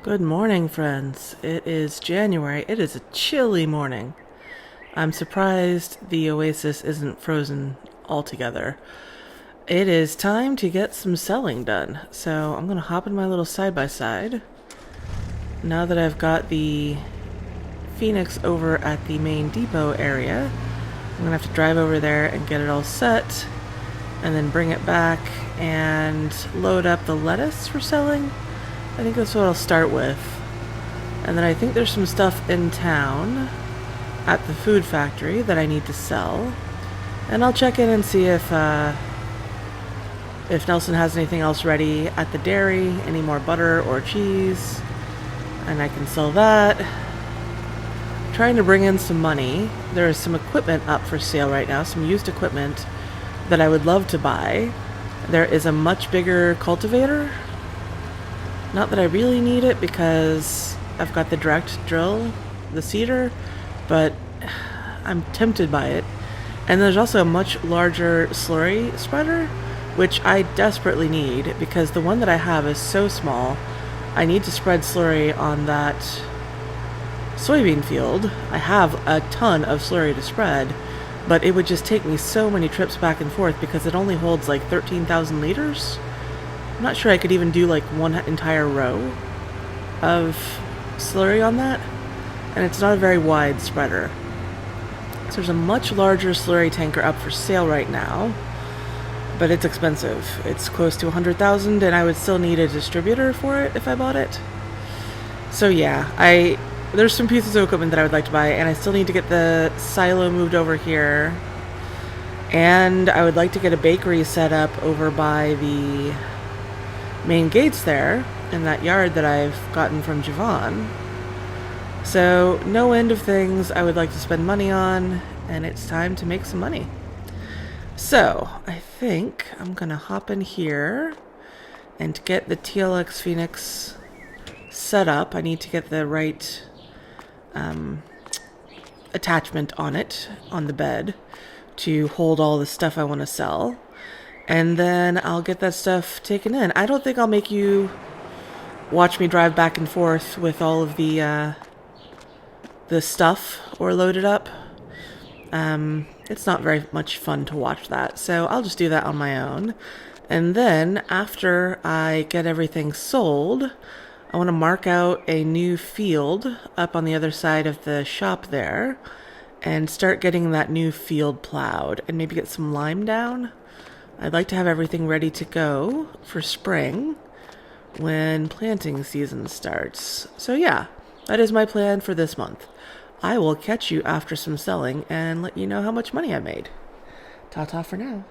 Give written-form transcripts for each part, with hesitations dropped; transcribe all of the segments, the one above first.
Good morning, friends. It is January. It is a chilly morning. I'm surprised the oasis isn't frozen altogether. It is time to get some selling done. So I'm going to hop in my little side-by-side. Now that I've got the Phoenix over at the main depot area, I'm going to have to drive over there and get it all set, and then bring it back and load up the lettuce for selling. I think that's what I'll start with. And then I think there's some stuff in town at the food factory that I need to sell. And I'll check in and see if Nelson has anything else ready at the dairy, any more butter or cheese, and I can sell that. I'm trying to bring in some money. There is some equipment up for sale right now, some used equipment that I would love to buy. There is a much bigger cultivator. Not that I really need it because I've got the direct drill, the seeder, but I'm tempted by it. And there's also a much larger slurry spreader, which I desperately need because the one that I have is so small. I need to spread slurry on that soybean field. I have a ton of slurry to spread, but it would just take me so many trips back and forth because it only holds like 13,000 liters. I'm not sure I could even do like one entire row of slurry on that, and it's not a very wide spreader. So there's a much larger slurry tanker up for sale right now, but it's expensive. It's close to 100,000, and I would still need a distributor for it if I bought it. So yeah, there's some pieces of equipment that I would like to buy, and I still need to get the silo moved over here, and I would like to get a bakery set up over by the main gates there in that yard that I've gotten from Javon. So no end of things I would like to spend money on, and it's time to make some money. So I think I'm gonna hop in here and get the TLX Phoenix set up. I need to get the right attachment on it, on the bed, to hold all the stuff I want to sell. And then I'll get that stuff taken in. I don't think I'll make you watch me drive back and forth with all of the stuff or loaded up. It's not very much fun to watch that, so I'll just do that on my own. And then after I get everything sold, I want to mark out a new field up on the other side of the shop there and start getting that new field plowed and maybe get some lime down. I'd like to have everything ready to go for spring when planting season starts. So yeah, that is my plan for this month. I will catch you after some selling and let you know how much money I made. Ta-ta for now.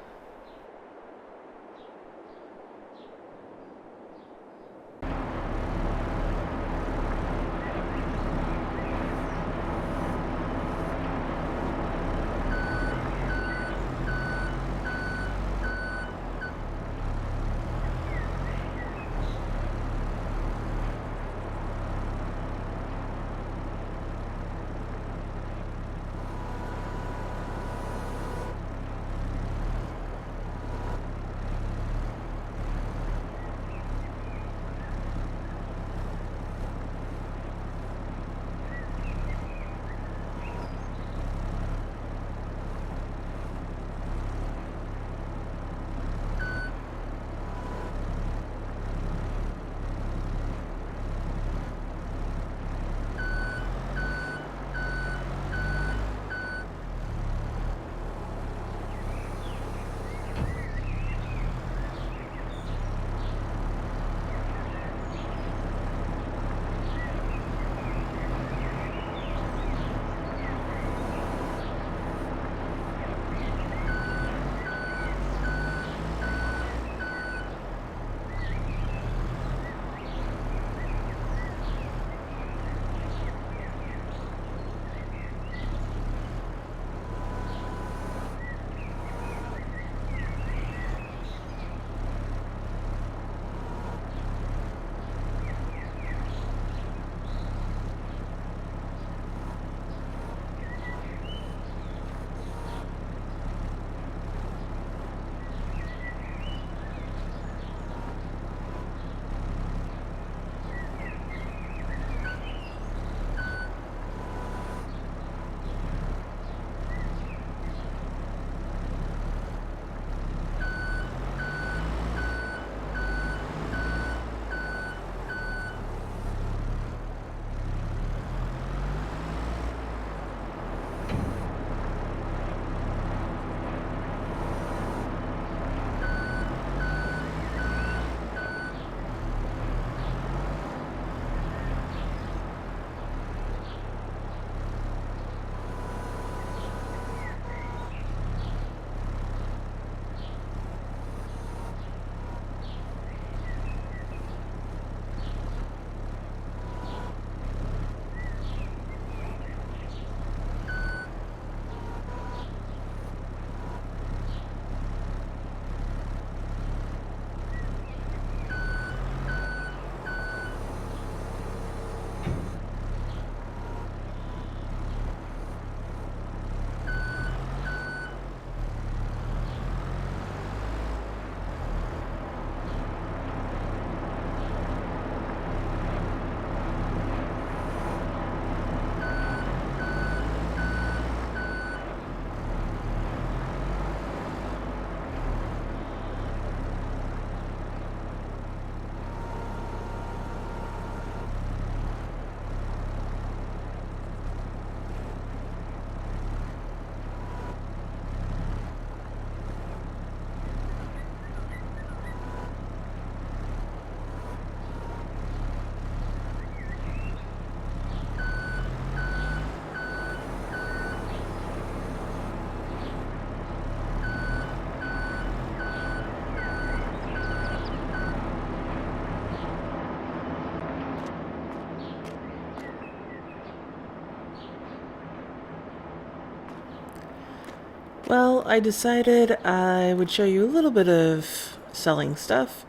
Well, I decided I would show you a little bit of selling stuff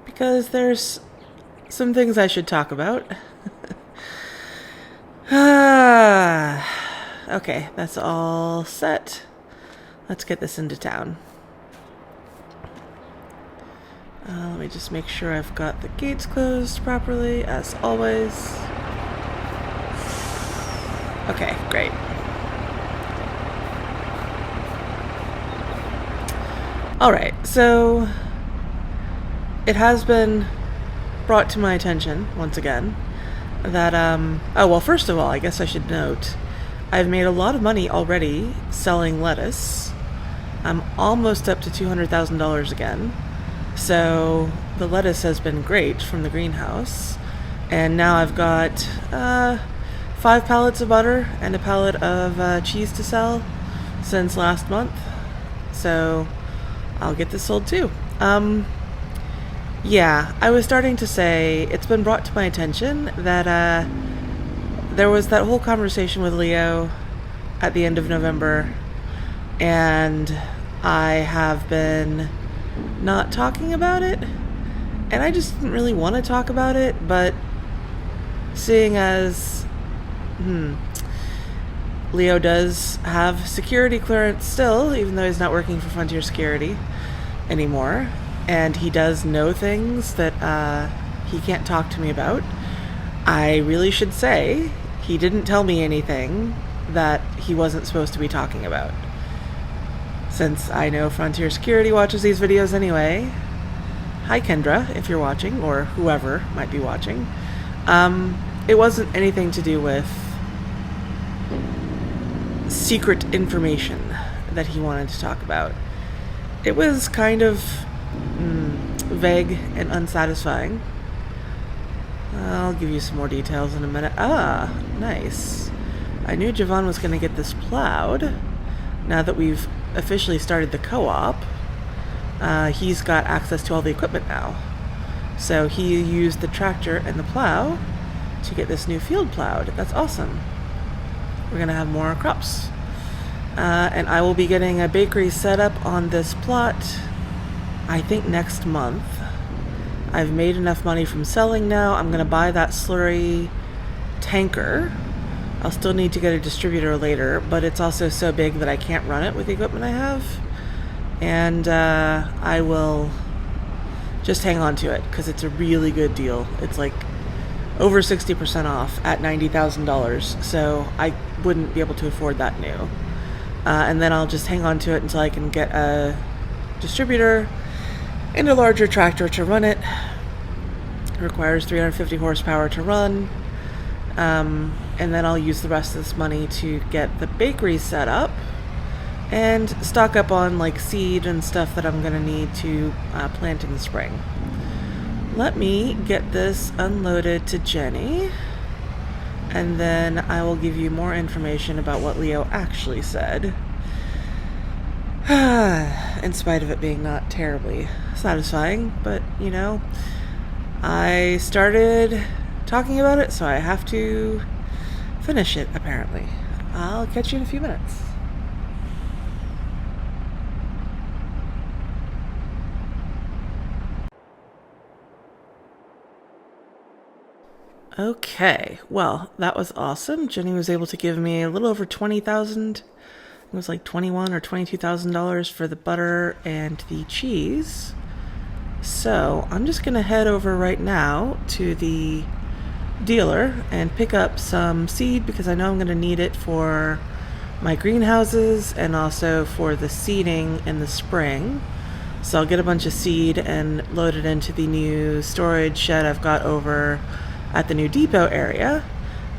because there's some things I should talk about. Okay, that's all set. Let's get this into town. Let me just make sure I've got the gates closed properly, as always. Okay, great. Alright, so it has been brought to my attention, once again, that, oh, well, first of all, I guess I should note, I've made a lot of money already selling lettuce. I'm almost up to $200,000 again. So the lettuce has been great from the greenhouse. And now I've got 5 pallets of butter and a pallet of cheese to sell since last month. So I'll get this sold too. Yeah, I was starting to say, it's been brought to my attention that there was that whole conversation with Leo at the end of November, and I have been not talking about it, and I just didn't really want to talk about it, but seeing as Leo does have security clearance still, even though he's not working for Frontier Security anymore, and he does know things that he can't talk to me about, I really should say he didn't tell me anything that he wasn't supposed to be talking about. Since I know Frontier Security watches these videos anyway. Hi Kendra, if you're watching, or whoever might be watching. It wasn't anything to do with secret information that he wanted to talk about. It was kind of vague and unsatisfying. I'll give you some more details in a minute. Ah, nice. I knew Javon was going to get this plowed. Now that we've officially started the co-op, he's got access to all the equipment now. So he used the tractor and the plow to get this new field plowed. That's awesome. We're going to have more crops. And I will be getting a bakery set up on this plot, I think next month. I've made enough money from selling now. I'm going to buy that slurry tanker. I'll still need to get a distributor later, but it's also so big that I can't run it with the equipment I have. And I will just hang on to it because it's a really good deal. It's like over 60% off at $90,000, so I wouldn't be able to afford that new. And then I'll just hang on to it until I can get a distributor and a larger tractor to run it. It requires 350 horsepower to run. And then I'll use the rest of this money to get the bakery set up and stock up on like seed and stuff that I'm going to need to plant in the spring. Let me get this unloaded to Jenny, and then I will give you more information about what Leo actually said. In spite of it being not terribly satisfying, but you know, I started talking about it, so I have to finish it, apparently. I'll catch you in a few minutes. Okay, well, that was awesome. Jenny was able to give me a little over $20,000. It was like $21,000 or $22,000 for the butter and the cheese. So I'm just going to head over right now to the dealer and pick up some seed because I know I'm going to need it for my greenhouses and also for the seeding in the spring. So I'll get a bunch of seed and load it into the new storage shed I've got over at the new depot area,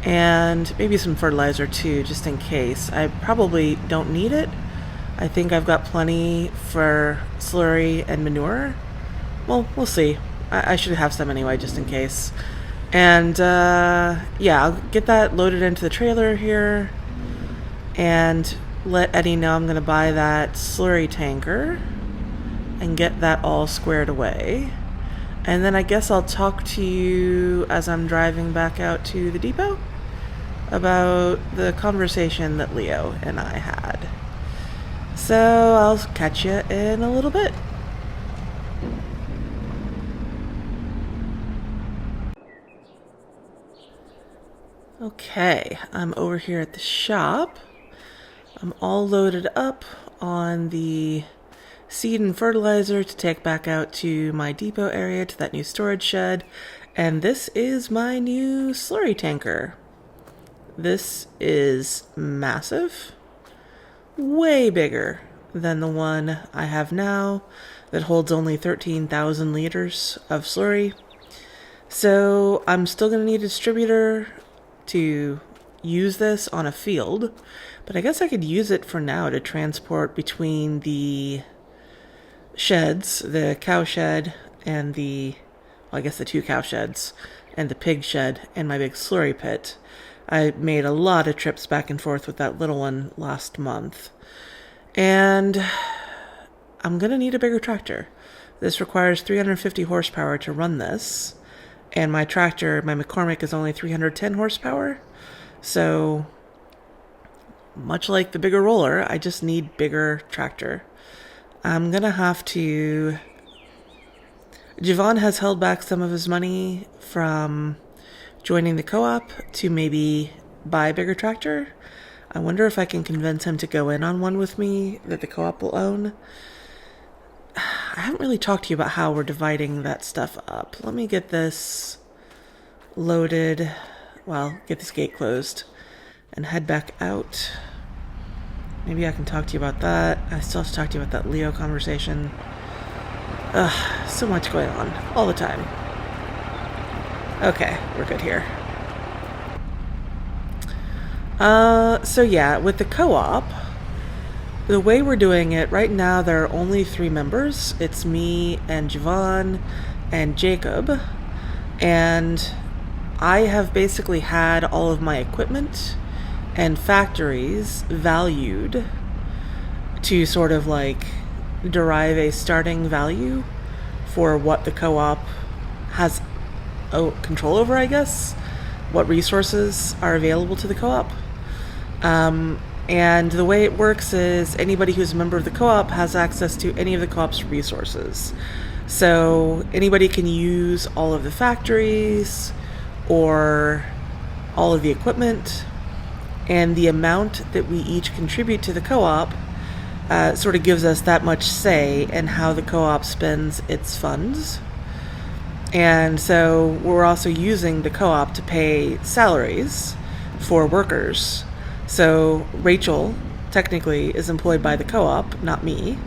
and maybe some fertilizer too, just in case. I probably don't need it. I think I've got plenty for slurry and manure. Well, we'll see. I should have some anyway, just in case. And yeah, I'll get that loaded into the trailer here and let Eddie know I'm going to buy that slurry tanker and get that all squared away. And then I guess I'll talk to you as I'm driving back out to the depot about the conversation that Leo and I had. So I'll catch you in a little bit. Okay, I'm over here at the shop. I'm all loaded up on the seed and fertilizer to take back out to my depot area, to that new storage shed. And this is my new slurry tanker. This is massive. Way bigger than the one I have now that holds only 13,000 liters of slurry. So I'm still going to need a distributor to use this on a field, but I guess I could use it for now to transport between the sheds, the cow shed and the two cow sheds and the pig shed and my big slurry pit. I made a lot of trips back and forth with that little one last month. And I'm going to need a bigger tractor. This requires 350 horsepower to run this. And my tractor, my McCormick, is only 310 horsepower. So, much like the bigger roller, I just need bigger tractor. I'm going to have to... Javon has held back some of his money from joining the co-op to maybe buy a bigger tractor. I wonder if I can convince him to go in on one with me that the co-op will own. I haven't really talked to you about how we're dividing that stuff up. Let me get this loaded, well, get this gate closed and head back out. Maybe I can talk to you about that. I still have to talk to you about that Leo conversation. Ugh, so much going on all the time. Okay, we're good here. So yeah, with the co-op, the way we're doing it, right now there are only 3 members. It's me and Javon and Jacob. And I have basically had all of my equipment and factories valued to sort of like derive a starting value for what the co-op has control over, I guess. What resources are available to the co-op. And the way it works is anybody who's a member of the co-op has access to any of the co-op's resources. So anybody can use all of the factories or all of the equipment, and the amount that we each contribute to the co-op sort of gives us that much say in how the co-op spends its funds. And so we're also using the co-op to pay salaries for workers. So Rachel technically is employed by the co-op, not me.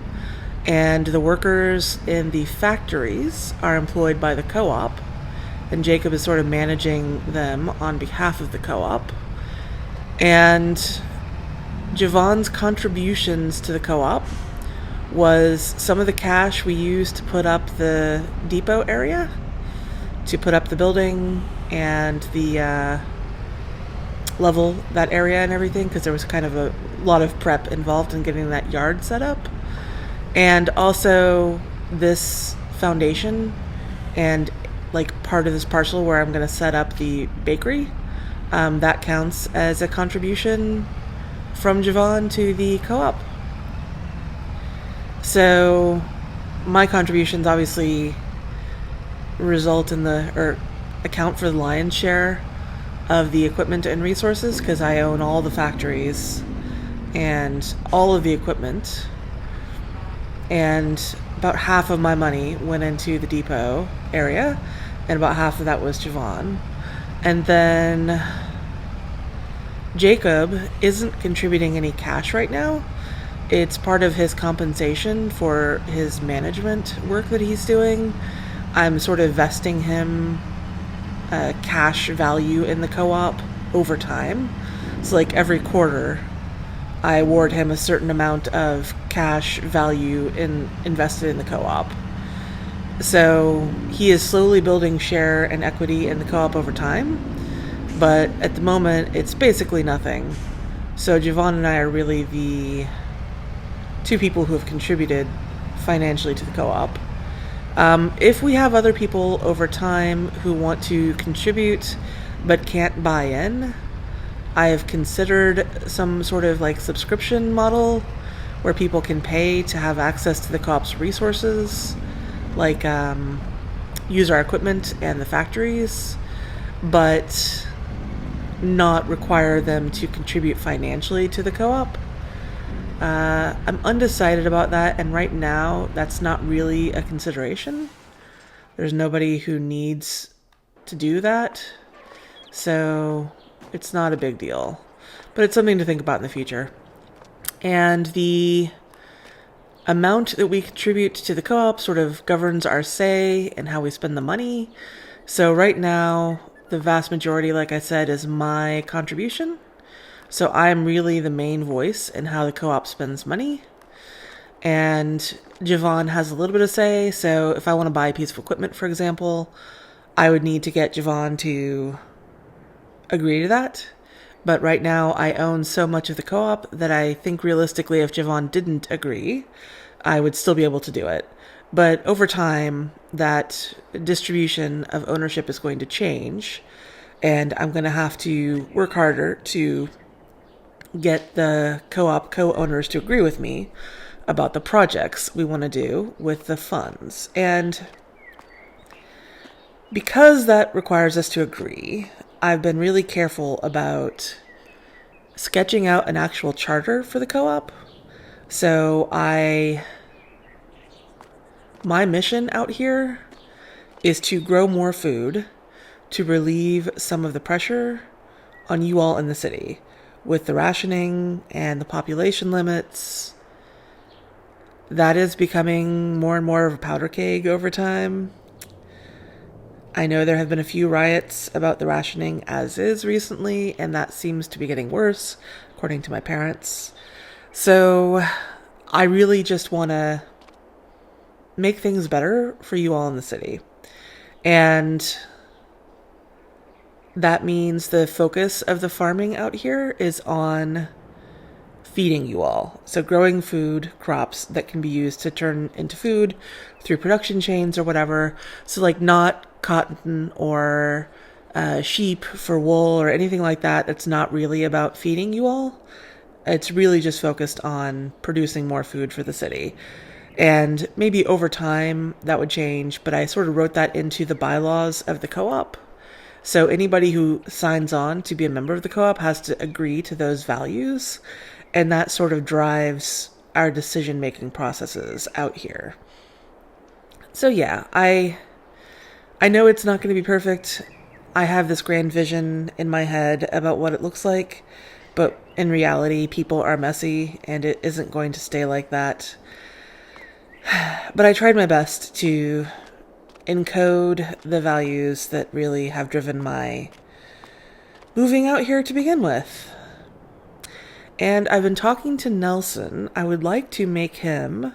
And the workers in the factories are employed by the co-op. And Jacob is sort of managing them on behalf of the co-op. And Javon's contributions to the co-op was some of the cash we used to put up the depot area, to put up the building and the level that area and everything, because there was kind of a lot of prep involved in getting that yard set up. And also this foundation and like part of this parcel where I'm going to set up the bakery, that counts as a contribution from Javon to the co-op. So my contributions obviously result in account for the lion's share of the equipment and resources, because I own all the factories and all of the equipment, and about half of my money went into the depot area and about half of that was Javon. And then Jacob isn't contributing any cash right now. It's part of his compensation for his management work that he's doing. I'm sort of vesting him cash value in the co-op over time. So like every quarter I award him a certain amount of cash value invested in the co-op. So he is slowly building share and equity in the co-op over time, but at the moment it's basically nothing. So Javon and I are really the 2 people who have contributed financially to the co-op. If we have other people over time who want to contribute but can't buy in, I have considered some sort of like subscription model where people can pay to have access to the co-op's resources, like use our equipment and the factories, but not require them to contribute financially to the co-op. I'm undecided about that, and right now that's not really a consideration. There's nobody who needs to do that, so it's not a big deal. But it's something to think about in the future. And the amount that we contribute to the co-op sort of governs our say and how we spend the money. So right now, the vast majority, like I said, is my contribution. So I'm really the main voice in how the co-op spends money. And Javon has a little bit of say. So if I want to buy a piece of equipment, for example, I would need to get Javon to agree to that. But right now I own so much of the co-op that I think realistically if Javon didn't agree, I would still be able to do it. But over time, that distribution of ownership is going to change. And I'm going to have to work harder to get the co-op co-owners to agree with me about the projects we want to do with the funds. And because that requires us to agree, I've been really careful about sketching out an actual charter for the co-op. So my mission out here is to grow more food to relieve some of the pressure on you all in the city with the rationing and the population limits. That is becoming more and more of a powder keg over time. I know there have been a few riots about the rationing as is recently, and that seems to be getting worse, according to my parents. So I really just want to make things better for you all in the city. And that means the focus of the farming out here is on feeding you all. So growing food, crops that can be used to turn into food through production chains or whatever. So like not cotton or sheep for wool or anything like that. It's not really about feeding you all. It's really just focused on producing more food for the city. And maybe over time that would change, but I sort of wrote that into the bylaws of the co-op. So anybody who signs on to be a member of the co-op has to agree to those values, and that sort of drives our decision-making processes out here. So yeah, I know it's not going to be perfect. I have this grand vision in my head about what it looks like, but in reality, people are messy, and it isn't going to stay like that. But I tried my best to encode the values that really have driven my moving out here to begin with. And I've been talking to Nelson. I would like to make him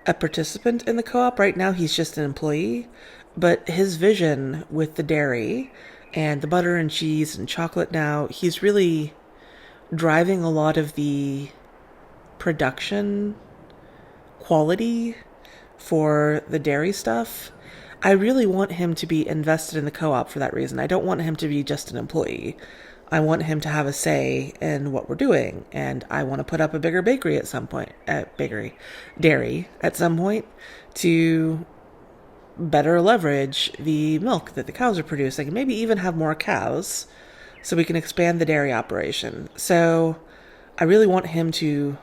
a participant in the co-op. Right now he's just an employee, but his vision with the dairy and the butter and cheese and chocolate now, he's really driving a lot of the production quality for the dairy stuff. I really want him to be invested in the co-op for that reason. I don't want him to be just an employee. I want him to have a say in what we're doing, and I want to put up a bigger bakery at some point, dairy at some point, to better leverage the milk that the cows are producing, and maybe even have more cows so we can expand the dairy operation. So I really want him to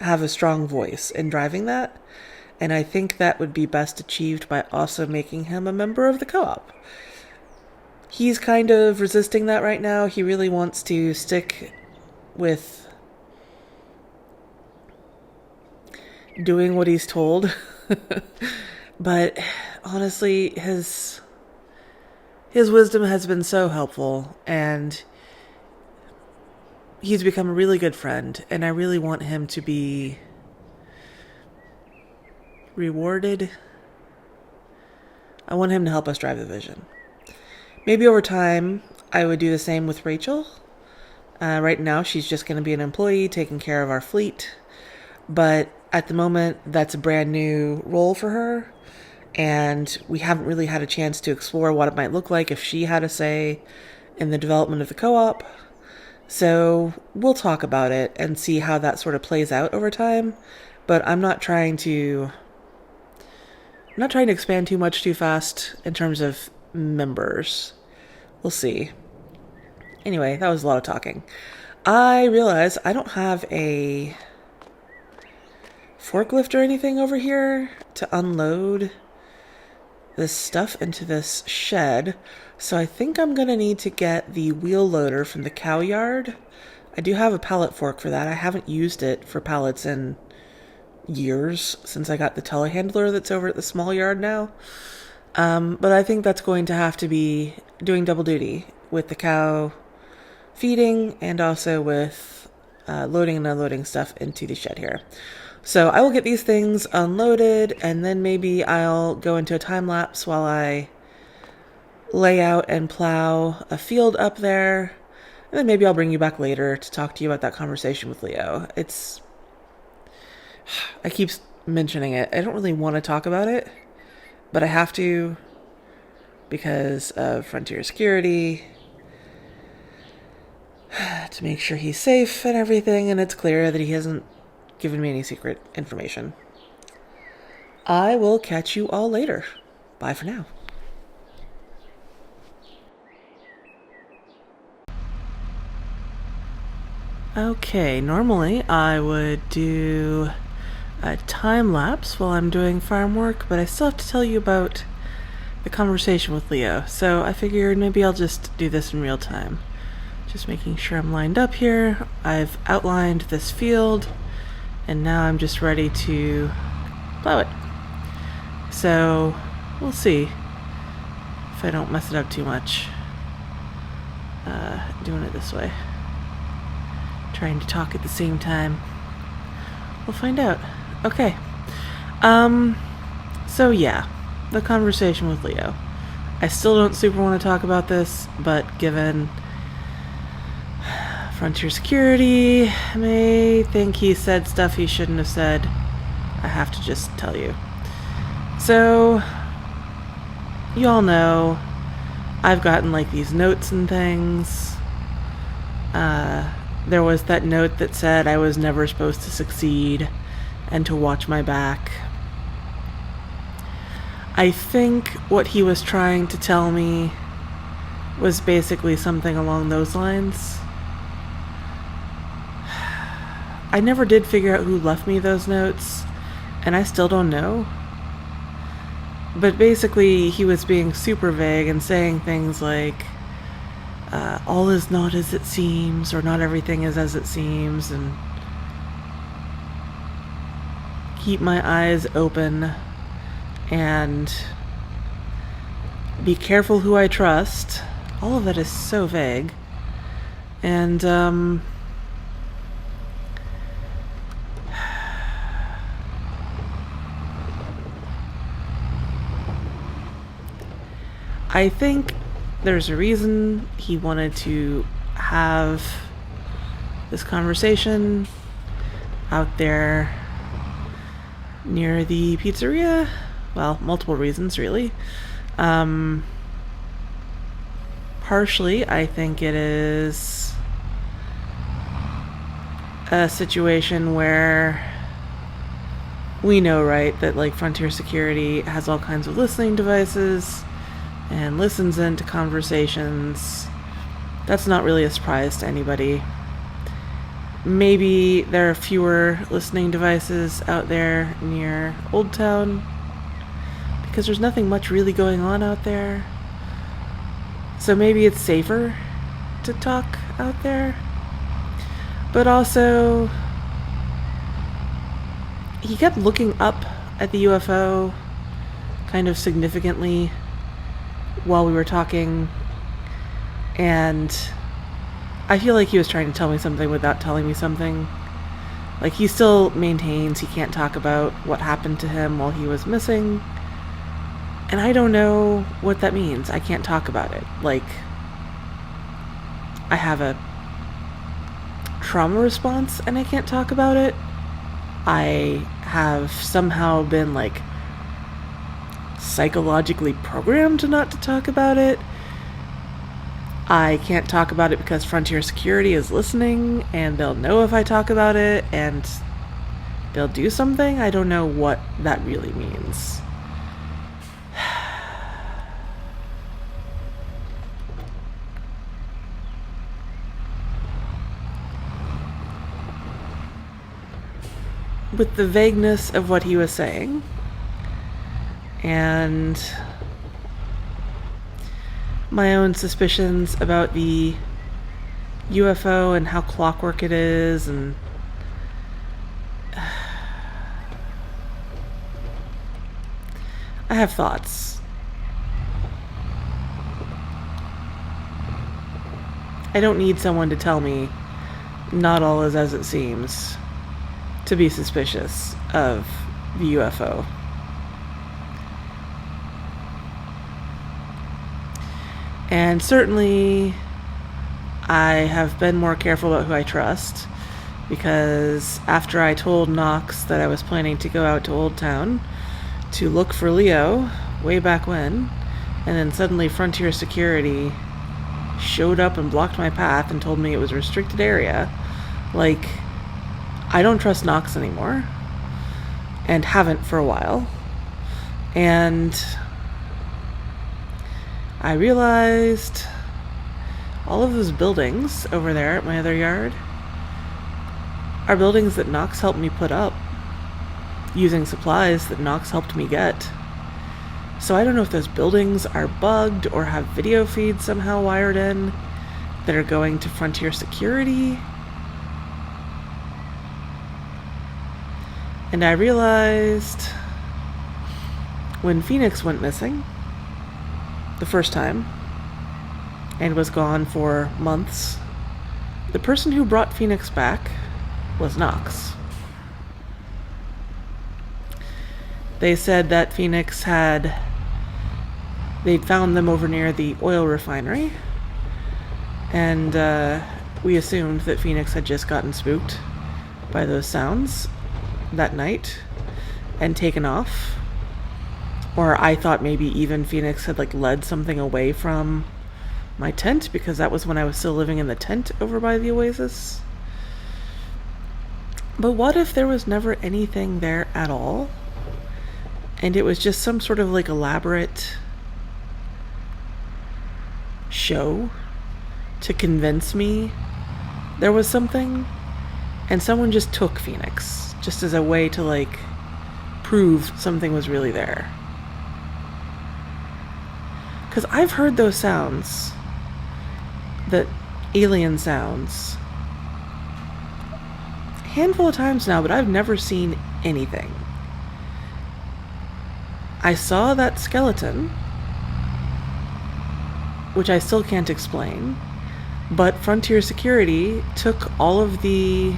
have a strong voice in driving that. And I think that would be best achieved by also making him a member of the co-op. He's kind of resisting that right now. He really wants to stick with doing what he's told. But honestly, his wisdom has been so helpful, and he's become a really good friend, and I really want him to be rewarded. I want him to help us drive the vision. Maybe over time, I would do the same with Rachel. Right now, she's just going to be an employee taking care of our fleet. But at the moment, that's a brand new role for her. And we haven't really had a chance to explore what it might look like if she had a say in the development of the co-op. So we'll talk about it and see how that sort of plays out over time. But I'm not trying to expand too much too fast in terms of members. We'll see. Anyway, that was a lot of talking. I realize I don't have a forklift or anything over here to unload this stuff into this shed, so I think I'm gonna need to get the wheel loader from the cow yard. I do have a pallet fork for that. I haven't used it for pallets in years since I got the telehandler that's over at the small yard now. But I think that's going to have to be doing double duty with the cow feeding and also with loading and unloading stuff into the shed here. So I will get these things unloaded, and then maybe I'll go into a time lapse while I lay out and plow a field up there. And then maybe I'll bring you back later to talk to you about that conversation with Leo. I keep mentioning it. I don't really want to talk about it, but I have to because of Frontier security, to make sure he's safe and everything, and it's clear that he hasn't given me any secret information. I will catch you all later. Bye for now. Okay, normally I would do a time lapse while I'm doing farm work, but I still have to tell you about the conversation with Leo, so I figured maybe I'll just do this in real time. Just making sure I'm lined up here. I've outlined this field, and now I'm just ready to plow it. So we'll see if I don't mess it up too much doing it this way. Trying to talk at the same time. We'll find out. Okay. So yeah, the conversation with Leo. I still don't super want to talk about this, but given Frontier security may think he said stuff he shouldn't have said, I have to just tell you. So, you all know, I've gotten like these notes and things. There was that note that said I was never supposed to succeed and to watch my back. I think what he was trying to tell me was basically something along those lines. I never did figure out who left me those notes, and I still don't know. But basically, he was being super vague and saying things like, all is not as it seems, or not everything is as it seems, and keep my eyes open, and be careful who I trust. All of that is so vague. And, I think there's a reason he wanted to have this conversation out there near the pizzeria. Well, multiple reasons, really. Partially, I think it is a situation where we know, right, that like Frontier Security has all kinds of listening devices and listens into conversations. That's not really a surprise to anybody. Maybe there are fewer listening devices out there near Old Town because there's nothing much really going on out there. So maybe it's safer to talk out there. But also, he kept looking up at the UFO kind of significantly while we were talking, and I feel like he was trying to tell me something without telling me something. Like, he still maintains he can't talk about what happened to him while he was missing, and I don't know what that means. I can't talk about it. Like, I have a trauma response and I can't talk about it. I have somehow been, like, psychologically programmed not to talk about it. I can't talk about it because Frontier Security is listening, and they'll know if I talk about it, and they'll do something. I don't know what that really means. With the vagueness of what he was saying, and my own suspicions about the UFO and how clockwork it is, and I have thoughts. I don't need someone to tell me not all is as it seems to be suspicious of the UFO. And certainly I have been more careful about who I trust, because after I told Knox that I was planning to go out to Old Town to look for Leo way back when, and then suddenly Frontier Security showed up and blocked my path and told me it was a restricted area, like, I don't trust Knox anymore, and haven't for a while. And I realized all of those buildings over there at my other yard are buildings that Knox helped me put up, using supplies that Knox helped me get. So I don't know if those buildings are bugged or have video feeds somehow wired in that are going to Frontier Security. And I realized when Phoenix went missing the first time and was gone for months, the person who brought Phoenix back was Knox. They said that Phoenix they'd found them over near the oil refinery, and we assumed that Phoenix had just gotten spooked by those sounds that night and taken off. Or I thought maybe even Phoenix had led something away from my tent, because that was when I was still living in the tent over by the Oasis. But what if there was never anything there at all, and it was just some sort of elaborate show to convince me there was something, and someone just took Phoenix just as a way to prove something was really there? Because I've heard those sounds, that alien sounds, a handful of times now, but I've never seen anything. I saw that skeleton, which I still can't explain, but Frontier Security took all of the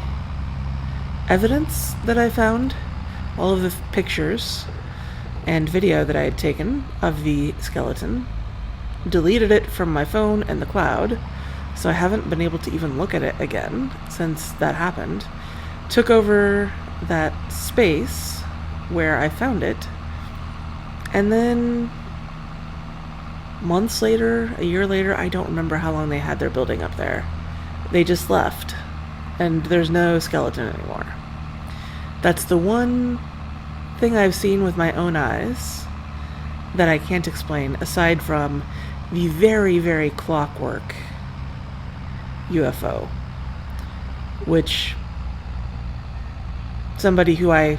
evidence that I found, all of the pictures and video that I had taken of the skeleton, deleted it from my phone and the cloud, so I haven't been able to even look at it again since that happened, took over that space where I found it, and then months later, a year later, I don't remember how long they had their building up there, they just left, and there's no skeleton anymore. That's the one thing I've seen with my own eyes that I can't explain, aside from the very, very clockwork UFO, which somebody who I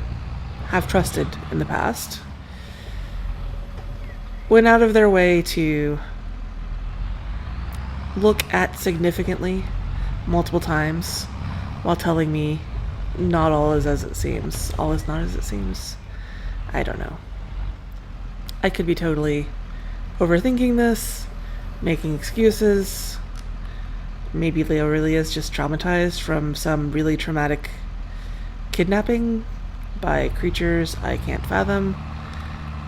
have trusted in the past went out of their way to look at significantly multiple times while telling me not all is as it seems. All is not as it seems. I don't know. I could be totally overthinking this, making excuses. Maybe Leo really is just traumatized from some really traumatic kidnapping by creatures I can't fathom.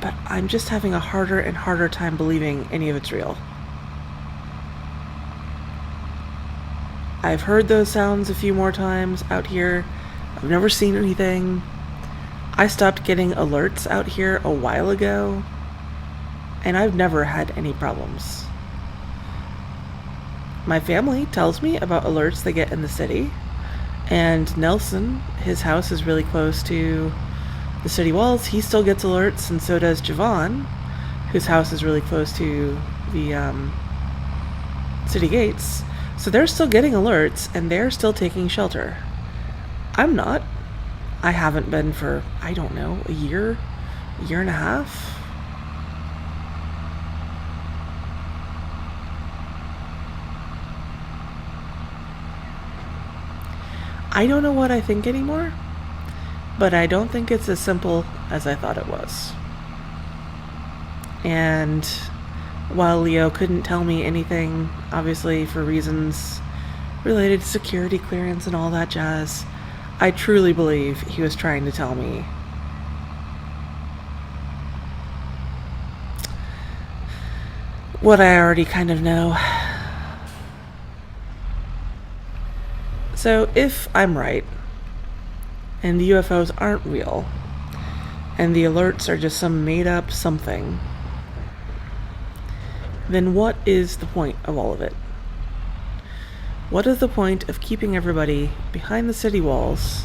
But I'm just having a harder and harder time believing any of it's real. I've heard those sounds a few more times out here. I've never seen anything. I stopped getting alerts out here a while ago, and I've never had any problems. my family tells me about alerts they get in the city. And Nelson, his house is really close to the city walls. He still gets alerts, and so does Javon, whose house is really close to the city gates. So they're still getting alerts, and they're still taking shelter. I'm not. I haven't been for, I don't know, a year and a half. I don't know what I think anymore, but I don't think it's as simple as I thought it was. And while Leo couldn't tell me anything, obviously for reasons related to security clearance and all that jazz, I truly believe he was trying to tell me what I already kind of know. So if I'm right, and the UFOs aren't real, and the alerts are just some made-up something, then what is the point of all of it? What is the point of keeping everybody behind the city walls,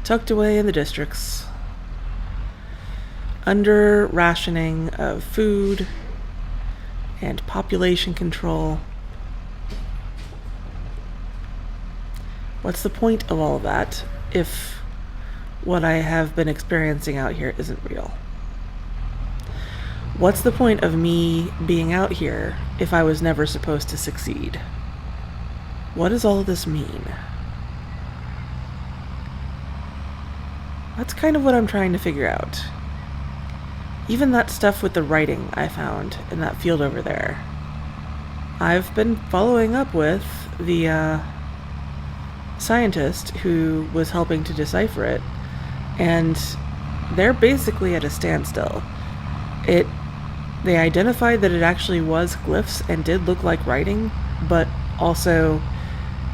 tucked away in the districts, under rationing of food and population control? What's the point of all of that if what I have been experiencing out here isn't real? What's the point of me being out here if I was never supposed to succeed? What does all of this mean? That's kind of what I'm trying to figure out. Even that stuff with the writing I found in that field over there. I've been following up with the scientist who was helping to decipher it, and they're basically at a standstill. They identified that it actually was glyphs and did look like writing, but also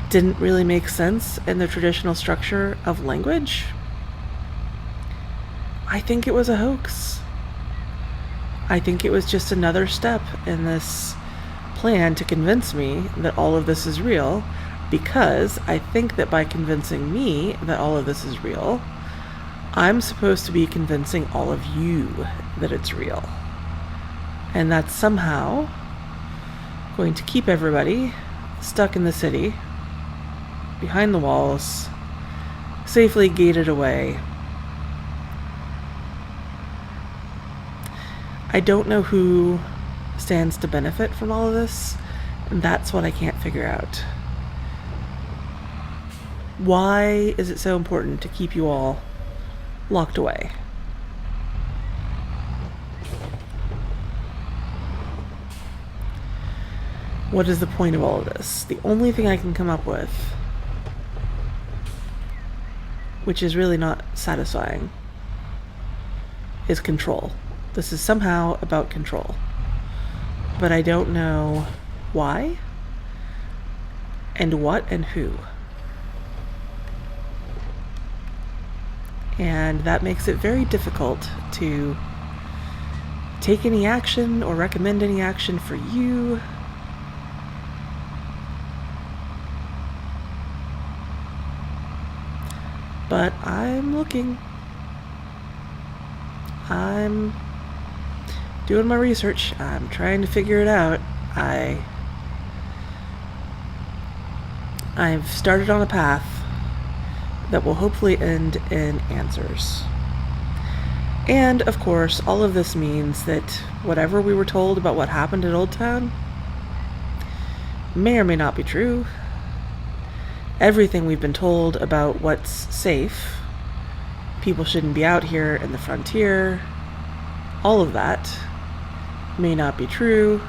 didn't really make sense in the traditional structure of language. I think it was a hoax. I think it was just another step in this plan to convince me that all of this is real, because I think that by convincing me that all of this is real, I'm supposed to be convincing all of you that it's real. And that's somehow going to keep everybody stuck in the city, behind the walls, safely gated away. I don't know who stands to benefit from all of this, and that's what I can't figure out. Why is it so important to keep you all locked away? What is the point of all of this? The only thing I can come up with, which is really not satisfying, is control. This is somehow about control. But I don't know why, and what, and who. And that makes it very difficult to take any action or recommend any action for you. But I'm looking. I'm doing my research. I'm trying to figure it out. I've started on a path that will hopefully end in answers. And, of course, all of this means that whatever we were told about what happened at Old Town may or may not be true. Everything we've been told about what's safe, people shouldn't be out here in the frontier, all of that may not be true.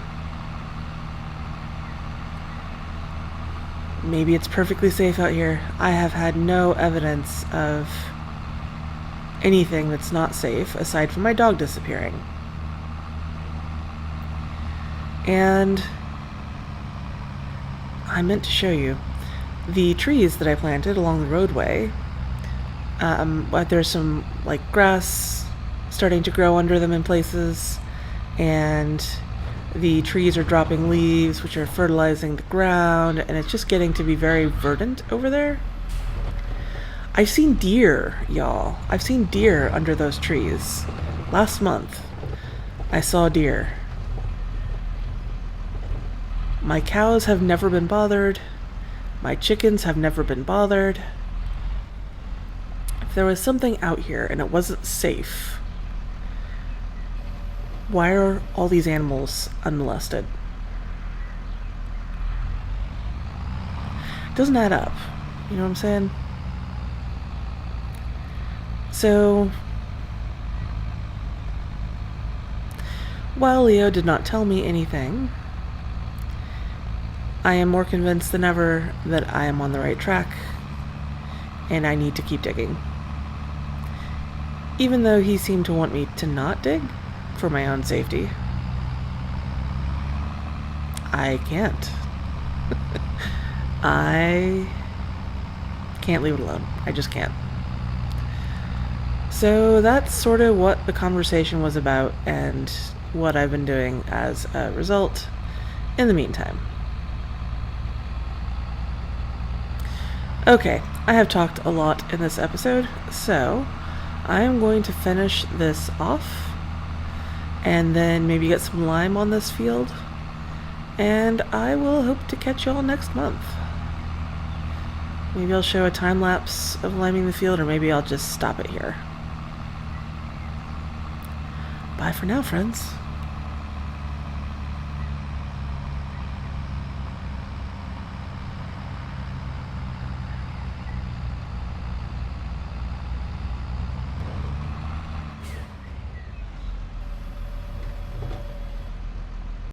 Maybe it's perfectly safe out here. I have had no evidence of anything that's not safe aside from my dog disappearing. And I meant to show you the trees that I planted along the roadway. There's some grass starting to grow under them in places, and The trees are dropping leaves, which are fertilizing the ground, and it's just getting to be very verdant over there. I've seen deer, y'all. I've seen deer under those trees. Last month, I saw deer. My cows have never been bothered. My chickens have never been bothered. If there was something out here and it wasn't safe, why are all these animals unmolested? It doesn't add up. You know what I'm saying? So, while Leo did not tell me anything, I am more convinced than ever that I am on the right track and I need to keep digging. Even though he seemed to want me to not dig for my own safety, I can't. I can't leave it alone. I just can't. So that's sort of what the conversation was about and what I've been doing as a result in the meantime. Okay, I have talked a lot in this episode, so I am going to finish this off and then maybe get some lime on this field, and I will hope to catch y'all next month. Maybe I'll show a time lapse of liming the field, or maybe I'll just stop it here. Bye for now, friends.